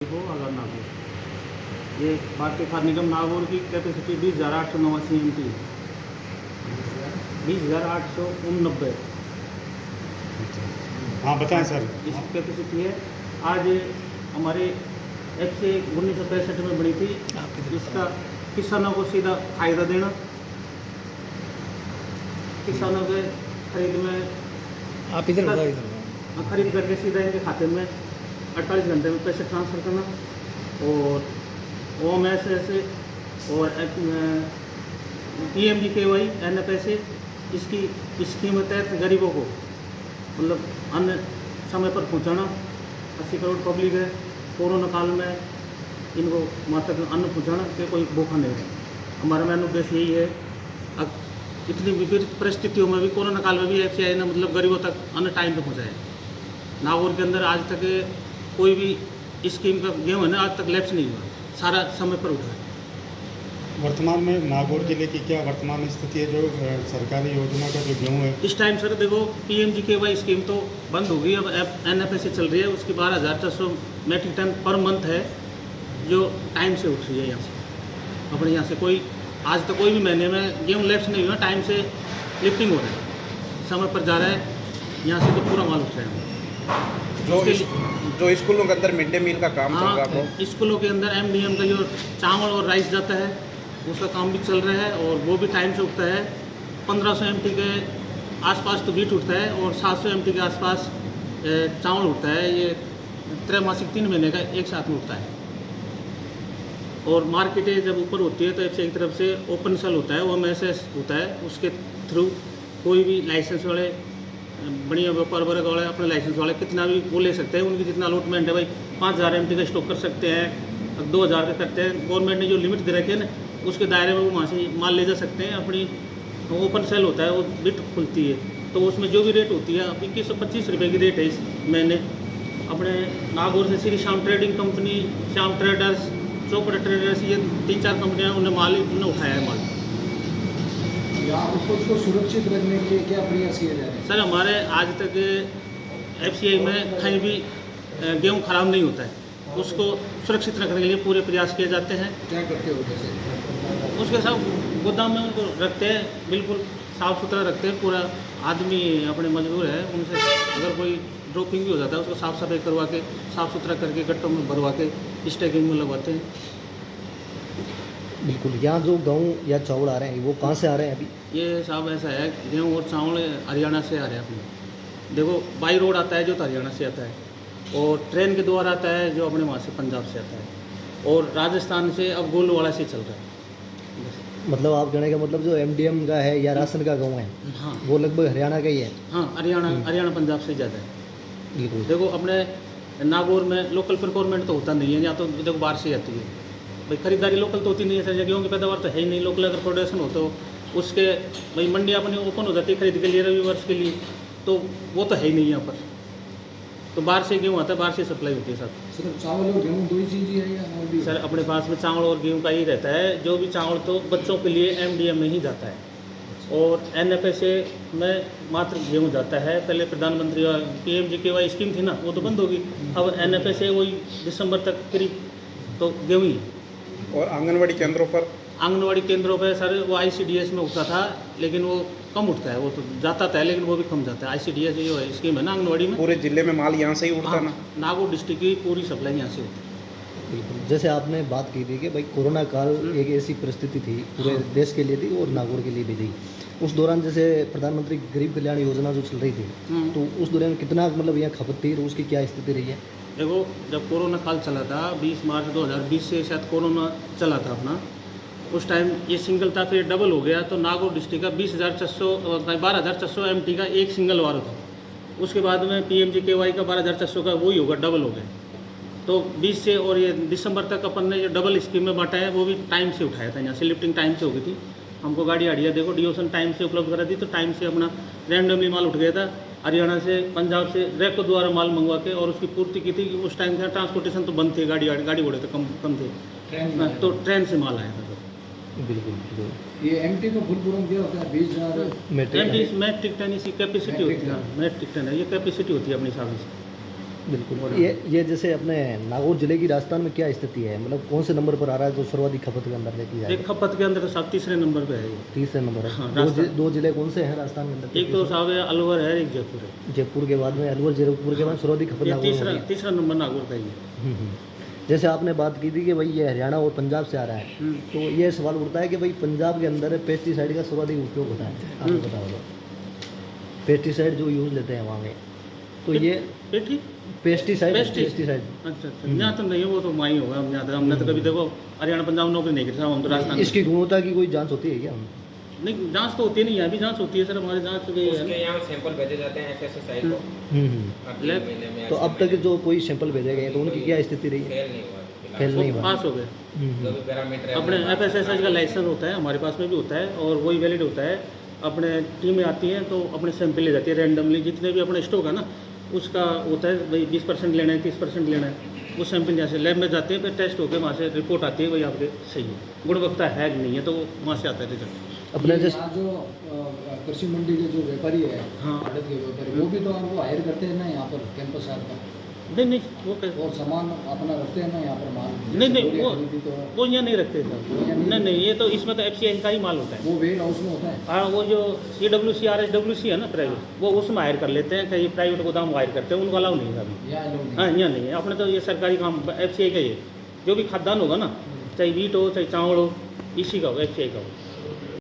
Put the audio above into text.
हो अगर नागौर ये भारतीय खाद्य निगम नागौर की कैपेसिटी 20,889 MT है। 20,889 हाँ बताएं सर। इसकी कैपेसिटी है। आज हमारे FC 1965 में बनी थी। इसका किसानों को सीधा फायदा देना, किसानों के खरीद में आप इधर खरीद करके सीधा इनके खाते में 48 घंटे में पैसे ट्रांसफ़र करना और OMS ऐसे और PMGKY पैसे इसकी स्कीम के तहत गरीबों को मतलब अन्न समय पर पहुंचाना। 80 करोड़ पब्लिक है, कोरोना काल में इनको माता को अन्न पहुंचाना कि कोई भूखा नहीं रहे। हमारा मेन उद्देश्य यही है। अब इतनी विपरीत परिस्थितियों में भी कोरोना काल में भी FCI ने मतलब गरीबों तक अन्न टाइम पे पहुँचाया। नागौर के अंदर आज तक कोई भी स्कीम का गेहूँ है ना आज तक लैप्स नहीं हुआ, सारा समय पर उठा है। वर्तमान में नागौर जिले की क्या वर्तमान स्थिति है? जो सरकारी योजना का जो गेहूँ है इस टाइम सर देखो PMGKY स्कीम तो बंद हो गई, अब NFA चल रही है। उसकी 12,400 मेट्रिक टन पर मंथ है जो टाइम से उठ रही है। यहाँ से अपने यहाँ से कोई आज तक कोई भी महीने में गेहूँ लैप्स नहीं हुआ, टाइम से लिफ्टिंग हो रहा है, समय पर जा रहा है। यहाँ से तो पूरा माल उठ रहा है। जो स्कूलों के अंदर मिड डे मील का काम चल रहा है, तो स्कूलों के अंदर MDM का जो चावल और राइस जाता है उसका काम भी चल रहा है और वो भी टाइम से उठता है। 1500 MT के आसपास तो बीट उठता है और 700 MT के आसपास चावल उठता है। ये त्रैमासिक 3 महीने का एक साथ में उठता है। और मार्केटें जब ऊपर होती है तो FCI की तरफ से ओपन सेल होता है, OMS होता है, उसके थ्रू कोई भी लाइसेंस वाले बढ़िया व्यापार वर्ग वाले अपने लाइसेंस वाले कितना भी वो ले सकते हैं। उनकी जितना अलॉटमेंट है भाई 5,000 MT का स्टॉक कर सकते हैं, 2,000 का करते हैं। गवर्नमेंट ने जो लिमिट दे रखी है ना उसके दायरे में वो वहाँ से माल ले जा सकते हैं। अपनी ओपन सेल होता है, वो बिट खुलती है तो उसमें जो भी रेट होती है 2125 रुपये की रेट है इस महीने। अपने नागौर से Shri Shyam trading company, Shyam traders, Chopra traders, ये 3-4 कंपनियाँ उन्हें उन्हें उठाया है माल। उसको सुरक्षित रखने के लिए क्या प्रयास किया जा रहा है? सर हमारे आज तक FCI में कहीं भी गेहूँ खराब नहीं होता है, उसको सुरक्षित रखने के लिए पूरे प्रयास किए जाते हैं। क्या करते हो जैसे? उसके साथ गोदाम में उनको रखते हैं, बिल्कुल साफ़ सुथरा रखते हैं। पूरा आदमी अपने मजबूर है, उनसे अगर कोई ड्रॉपिंग भी हो जाता है उसको साफ़ सफाई करवा के साफ़ सुथरा करके गट्टों में भरवा के स्टैकिंग में लगवाते हैं। बिल्कुल। यहाँ जो गेहूँ या चावल आ रहे हैं वो कहाँ से आ रहे हैं अभी? ये साहब ऐसा है, गेहूँ और चावल हरियाणा से आ रहे हैं अपने। देखो बाई रोड आता है जो तो हरियाणा से आता है, और ट्रेन के द्वारा आता है जो अपने वहाँ से पंजाब से आता है, और राजस्थान से अब गोलवाड़ा से चल रहा है। मतलब आप कहने का मतलब जो MDM का है या राशन का गेहूँ है हाँ वो लगभग हरियाणा का ही है। हाँ, हरियाणा पंजाब से ज़्यादा है। बिल्कुल। देखो अपने नागौर में लोकल प्रोक्योरमेंट तो होता नहीं है, या तो देखो बाहर से आती है भाई। खरीदारी लोकल तो होती नहीं है सर, गेहूँ की पैदावार तो है ही नहीं। लोकल अगर प्रोडक्शन हो तो उसके भाई मंडी अपनी ओपन हो जाती है खरीद के लिए रवि वर्ष के लिए, तो वो तो है ही नहीं यहाँ पर। तो बाहर से गेहूँ आता है, बाहर से सप्लाई होती है सर। सिर्फ चावल और गेहूँ दो ही चीज़ है या और भी? सर अपने पास में चावल और गेहूँ का ही रहता है। जो भी चावल तो बच्चों के लिए MDM में ही जाता है, और NFA में मात्र गेहूँ जाता है। पहले प्रधानमंत्री PMGKY स्कीम थी ना, वो तो बंद होगी। अब NFA से वही दिसंबर तक करीब तो गेहूँ ही। और आंगनवाड़ी केंद्रों पर सर वो ICDS में उठता था, लेकिन वो कम उठता है। वो तो जाता था लेकिन वो भी कम जाता है। ICDS जो है स्कीम है ना आंगनवाड़ी में, पूरे जिले में माल यहाँ से ही उठता ना। नागौर डिस्ट्रिक्ट की पूरी सप्लाई यहाँ से होती है। बिल्कुल। जैसे आपने बात की थी कि भाई कोरोना काल एक ऐसी परिस्थिति थी पूरे देश के लिए थी और नागौर के लिए भी थी। उस दौरान जैसे प्रधानमंत्री गरीब कल्याण योजना जो चल रही थी तो उस दौरान कितना मतलब यहाँ खपत थी और उसकी क्या स्थिति रही है? देखो जब कोरोना काल चला था 20 मार्च 2020 से शायद कोरोना चला था अपना, उस टाइम ये सिंगल था, फिर डबल हो गया। तो नागौर डिस्ट्रिक्ट का 12,400 MT का एक सिंगल वार था। उसके बाद में PMGKY का 12,400 का वही होगा, डबल हो गया। तो 20 से और ये दिसंबर तक अपन ने जो डबल स्कीम में बांटा है वो भी टाइम से उठाया था। यहाँ से लिफ्टिंग टाइम से हो गई थी। हमको गाड़ी आड़िया देखो डिओसन टाइम से उपलब्ध करा दी, तो टाइम से अपना रैंडमली माल उठ गया था। हरियाणा से पंजाब से रैको द्वारा माल मंगवा के और उसकी पूर्ति की थी। उस टाइम का ट्रांसपोर्टेशन तो बंद थे, गाड़ी घोड़े तो कम थे, तो ट्रेन से माल आया था। बिल्कुल बिल्कुल। ये MT का फुल फॉर्म क्या होता है? 20,000 मैट्रिक टन इसकी कैपेसिटी होती है। मैट्रिक टन है, ये कैपेसिटी होती है अपनी हिसाब से। बिल्कुल। ये जैसे अपने नागौर जिले की राजस्थान में क्या स्थिति है, मतलब कौन से नंबर पर आ रहा है जो सर्वाधिक खपत के अंदर लेके जाए? एक खपत के अंदर तो साहब तीसरे नंबर पे है ये। तीसरे नंबर है। हाँ, दो राजस्थान। दो जिले कौन से हैं राजस्थान के अंदर? एक तो साहब है अलवर है, एक जयपुर है। जयपुर के बाद में अलवर, जयपुर के बाद सर्वाधिक खपत ये नागौर में हो रही है। तीसरा नंबर नागौर का ही है। हम्म। जैसे आपने बात की थी कि भाई ये हरियाणा और पंजाब से आ रहा है, तो ये सवाल उठता है कि भाई पंजाब के अंदर पेस्टिसाइड का सर्वाधिक उपयोग होता है, आपको पता होगा। पेस्टिसाइड जो यूज लेते हैं वहाँ में, तो ये पेटी पेस्टिसाइड अच्छा अच्छा, यहाँ तो नहीं, वो तो वहीं होगा। हम यहाँ हमने तो कभी देखो हरियाणा पंजाब नौकरी नहीं की साहब, हम तो राजस्थान। इसकी गुणवत्ता की कोई जांच होती है क्या? नहीं, जांच तो होती नहीं है, अभी जांच होती है सर, हमारी जांच तो गई है। उसके यहाँ सैंपल भेजे जाते हैं FSSAI को। अब लैब- 3 महीने में तो अब तक जो कोई सैंपल भेजे गए तो उनकी क्या स्थिति रही है? फेल नहीं हुआ फिलहाल। फेल नहीं हुआ। पास हो गए। जो भी पैरामीटर है अपने वो पास FSSAI का है। लाइसेंस होता है, हमारे पास में भी होता है और वही वैलिड होता है। अपने टीमें आती हैं तो अपने सैंपल ले जाती है रैंडमली, जितने भी अपने स्टॉक है ना उसका होता है भाई 20% लेना है, 30% लेना है। वो सैंपल जैसे लैब में जाते हैं, फिर टेस्ट होकर वहाँ से रिपोर्ट आती है भाई आपके सही है, गुणवत्ता है कि नहीं है, तो वहाँ से आता है रिजल्ट। अपने ये जैसे यहाँ जो कृषि मंडी के जो व्यापारी है, हाँ। आड़त के व्यापारी, वो भी तो हमको हायर करते हैं ना यहाँ पर कैंपस का, नहीं वो कैसे, और सामान अपना रखते हैं ना यहाँ पर माल। नहीं जैसे बोरियां वो खरीदी तो वो यहाँ नहीं रखते साहब। नहीं, ये तो इसमें तो FCI का ही माल होता है। वो वेयर हाउस में होता है। हाँ, वो जो CWC RSWC है ना प्राइवेट, वो उसमें हायर कर लेते हैं, कहीं प्राइवेट गोदाम हायर करते हैं, उनको अलाउ नहीं है अभी। यहाँ लोग हाँ, यहाँ नहीं है अपने तो, ये सरकारी काम FCI का ही है। जो भी खाद्यान्न होगा ना, चाहे वीट हो चाहे चावल हो, इसी का हो, FCI का हो।